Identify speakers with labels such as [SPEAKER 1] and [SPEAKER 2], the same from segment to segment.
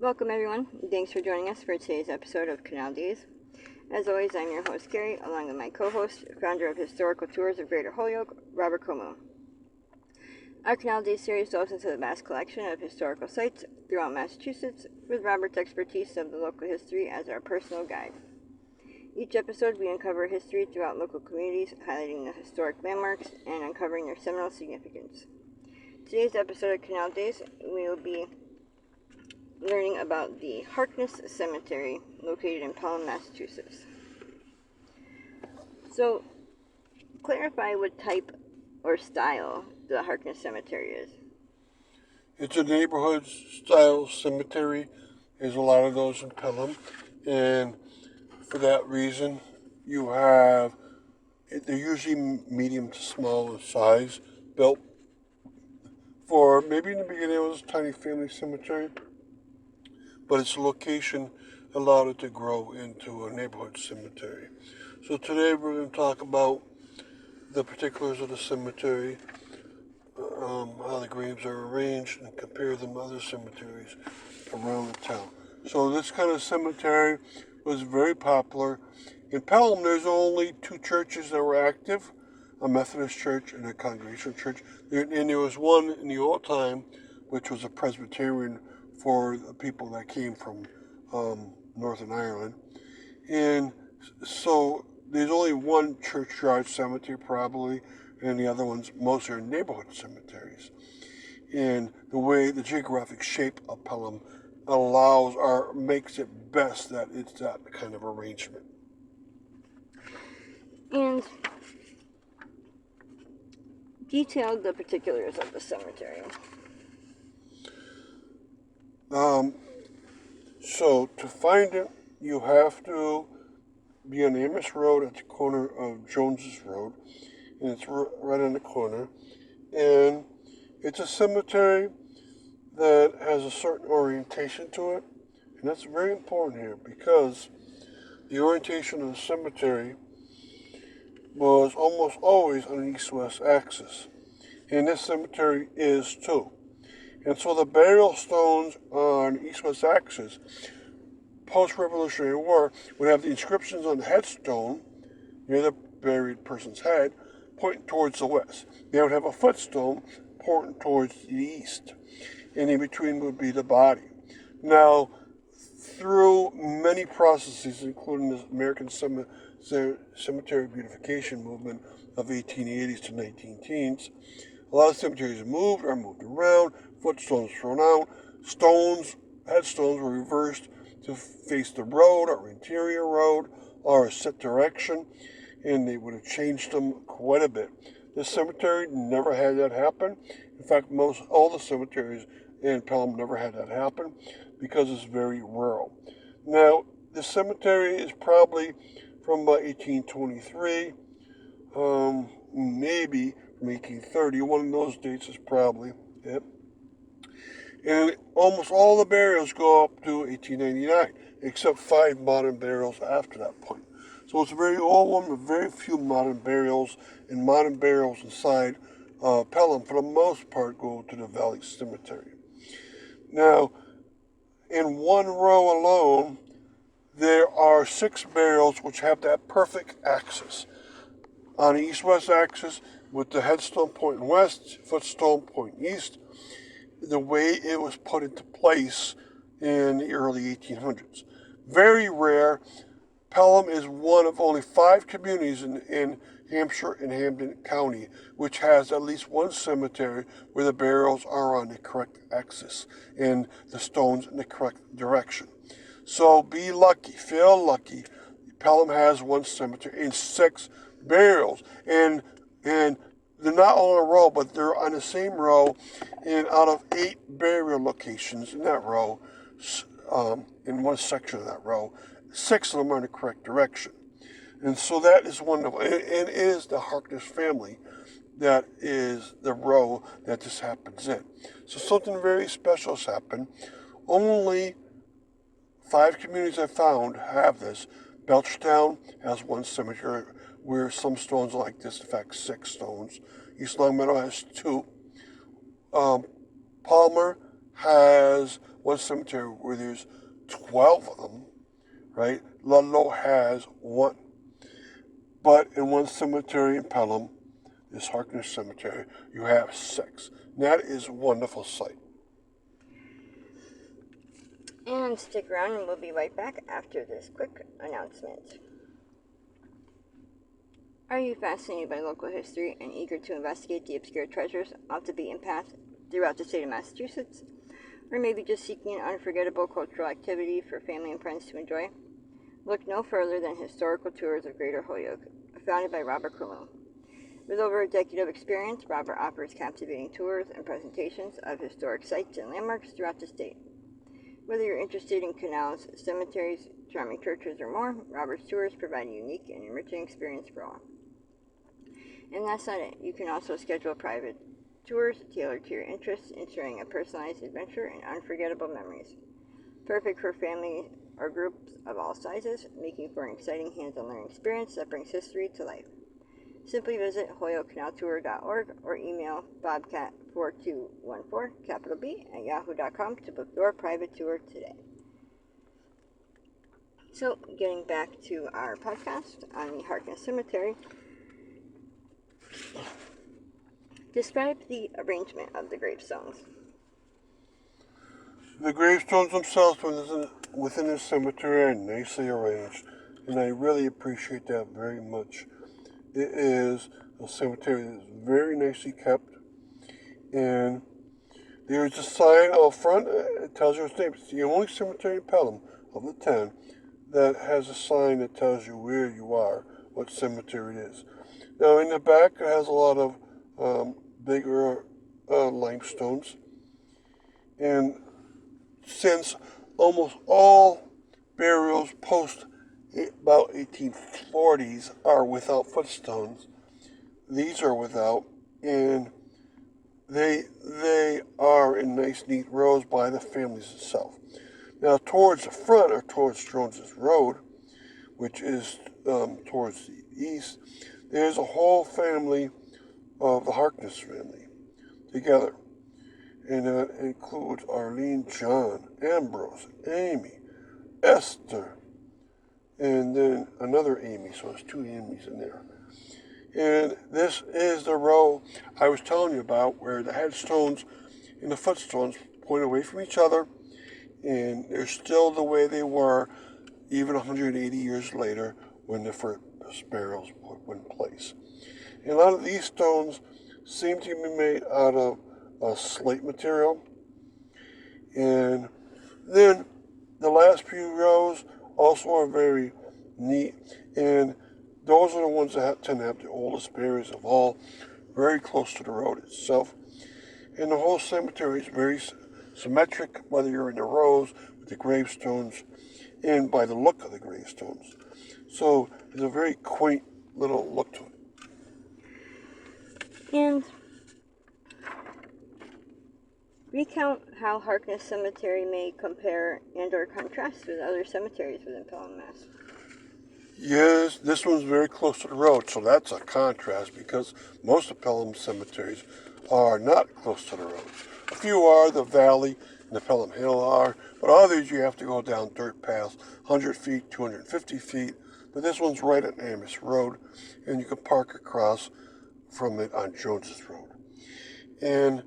[SPEAKER 1] Welcome everyone. Thanks for joining us for today's episode of Canal Days. As always, I'm your host Gary, along with my co-host, founder of Historical Tours of Greater Holyoke, Robert Como. Our Canal Days series delves into the vast collection of historical sites throughout Massachusetts, with Robert's expertise of the local history as our personal guide. Each episode, we uncover history throughout local communities, highlighting the historic landmarks and uncovering their seminal significance. Today's episode of Canal Days, we will be learning about the Harkness Cemetery located in Pelham, Massachusetts. So, clarify what type or style the Harkness Cemetery is.
[SPEAKER 2] It's a neighborhood style cemetery. There's a lot of those in Pelham, and for that reason, they're usually medium to small in size, built for maybe in the beginning it was a tiny family cemetery, but its location allowed it to grow into a neighborhood cemetery. So today we're going to talk about the particulars of the cemetery, how the graves are arranged, and compare them to other cemeteries around the town. So this kind of cemetery was very popular. In Pelham, there's only two churches that were active, a Methodist church and a Congregational church. And there was one in the old time, which was a Presbyterian for the people that came from Northern Ireland. And so there's only one churchyard cemetery probably, and the other ones mostly are neighborhood cemeteries. And the geographic shape of Pelham allows or makes it best that it's that kind of arrangement.
[SPEAKER 1] And detail the particulars of the cemetery.
[SPEAKER 2] So to find it, you have to be on Amos Road at the corner of Jones's Road, and it's right on the corner. And it's a cemetery that has a certain orientation to it, and that's very important here because the orientation of the cemetery was almost always on an east-west axis, and this cemetery is too. And so the burial stones on east-west axis, post-Revolutionary War, would have the inscriptions on the headstone near the buried person's head pointing towards the west. They would have a footstone pointing towards the east, and in between would be the body. Now, through many processes, including the American cemetery beautification movement of 1880s to 19-teens, a lot of cemeteries moved around, footstones thrown out, headstones were reversed to face the road or interior road or a set direction, and they would have changed them quite a bit. This cemetery never had that happen. In fact, all the cemeteries in Pelham never had that happen because it's very rural. Now, the cemetery is probably from about 1823, maybe from 1830. One of those dates is probably it. And almost all the burials go up to 1899, except 5 modern burials after that point. So it's a very old one with very few modern burials, and modern burials inside Pelham, for the most part, go to the Valley Cemetery. Now, in one row alone, there are 6 burials which have that perfect axis. On the east-west axis, with the headstone pointing west, footstone pointing east, the way it was put into place in the early 1800s. Very rare. Pelham is one of only 5 communities in Hampshire and Hampden County which has at least one cemetery where the burials are on the correct axis and the stones in the correct direction. So be lucky, feel lucky. Pelham has one cemetery and 6 burials, and they're not all in a row, but they're on the same row. And out of 8 burial locations in that row, in one section of that row, 6 of them are in the correct direction. And so that is wonderful. And it is the Harkness family that is the row that this happens in. So something very special has happened. Only 5 communities I found have this. Belchertown has one cemetery where some stones are like this, in fact 6 stones. East Longmeadow has 2. Palmer has one cemetery where there's 12 of them, right? Ludlow has one. But in one cemetery in Pelham, this Harkness Cemetery, you have 6. And that is a wonderful sight.
[SPEAKER 1] And stick around and we'll be right back after this quick announcement. Are you fascinated by local history and eager to investigate the obscure treasures off the beaten path throughout the state of Massachusetts? Or maybe just seeking an unforgettable cultural activity for family and friends to enjoy? Look no further than Historical Tours of Greater Holyoke, founded by Robert Como. With over a decade of experience, Robert offers captivating tours and presentations of historic sites and landmarks throughout the state. Whether you're interested in canals, cemeteries, charming churches, or more, Robert's tours provide a unique and enriching experience for all. And that's not it. You can also schedule private tours tailored to your interests, ensuring a personalized adventure and unforgettable memories. Perfect for families or groups of all sizes, making for an exciting hands-on learning experience that brings history to life. Simply visit hoyokecanaltour.org or email bobcat4214, capital B, at yahoo.com to book your private tour today. So, getting back to our podcast on the Harkness Cemetery, describe the arrangement of the gravestones.
[SPEAKER 2] The gravestones themselves within the cemetery are nicely arranged, and I really appreciate that very much. It is a cemetery that is very nicely kept, and there's a sign out front. It tells you its name. It's the only cemetery in Pelham of the 10 that has a sign that tells you where you are, what cemetery it is. Now in the back it has a lot of bigger limestones, and since almost all burials post about 1840s are without footstones, these are without, and they are in nice neat rows by the families itself. Now towards the front, or towards Jones's Road, which is towards the east, there's a whole family of the Harkness family together. And that includes Arlene, John, Ambrose, Amy, Esther, and then another Amy, so there's 2 Amy's in there. And this is the row I was telling you about, where the headstones and the footstones point away from each other, and they're still the way they were even 180 years later when the first burials were in place. And a lot of these stones seem to be made out of slate material. And then the last few rows also are very neat, and those are the ones that tend to have the oldest burials of all, very close to the road itself. And the whole cemetery is very symmetric, whether you're in the rows with the gravestones and by the look of the gravestones. So it's a very quaint little look to it.
[SPEAKER 1] And recount how Harkness Cemetery may compare and or contrast with other cemeteries within Pelham, Mass.
[SPEAKER 2] Yes, this one's very close to the road, so that's a contrast, because most of Pelham cemeteries are not close to the road. A few are, the Valley and the Pelham Hill are, but others you have to go down dirt paths, 100 feet, 250 feet. But this one's right at Amos Road, and you can park across from it on Jones's Road. And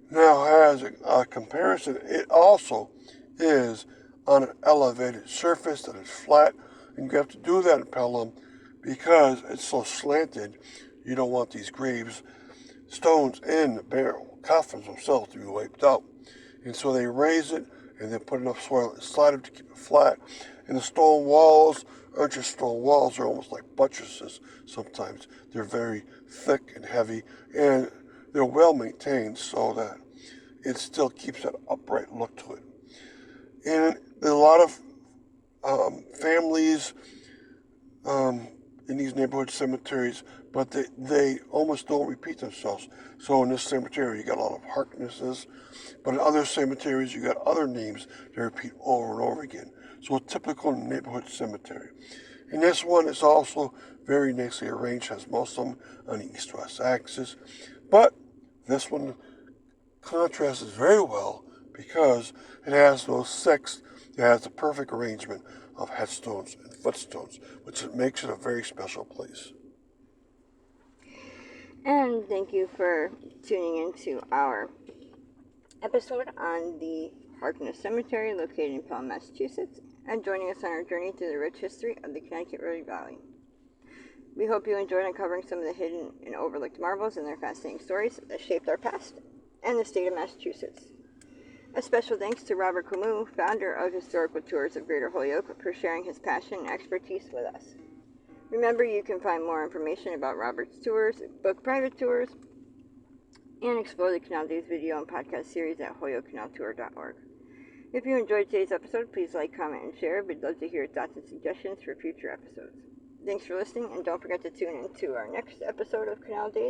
[SPEAKER 2] now, as a comparison, it also is on an elevated surface that is flat, and you have to do that in Pelham because it's so slanted. You don't want these graves, stones, and the barrel coffins themselves to be wiped out. And so they raise it and then put enough soil inside it to keep it flat. And the stone walls aren't just stone walls, they're almost like buttresses sometimes. They're very thick and heavy, and they're well maintained so that it still keeps that upright look to it. And a lot of families in these neighborhood cemeteries, but they almost don't repeat themselves. So in this cemetery, you got a lot of Harknesses, but in other cemeteries, you got other names that repeat over and over again. So a typical neighborhood cemetery. And this one is also very nicely arranged, has most of them on the east-west axis, but this one contrasts very well because it has it has the perfect arrangement of headstones and footstones, which makes it a very special place.
[SPEAKER 1] And thank you for tuning into our episode on the Harkness Cemetery located in Pelham, Massachusetts, and joining us on our journey through the rich history of the Connecticut River Valley. We hope you enjoyed uncovering some of the hidden and overlooked marvels and their fascinating stories that shaped our past and the state of Massachusetts. A special thanks to Robert Camus, founder of Historical Tours of Greater Holyoke, for sharing his passion and expertise with us. Remember, you can find more information about Robert's tours, book private tours, and explore the Canal Days video and podcast series at holyokecanaltour.org. If you enjoyed today's episode, please like, comment, and share. We'd love to hear your thoughts and suggestions for future episodes. Thanks for listening, and don't forget to tune in to our next episode of Canal Days.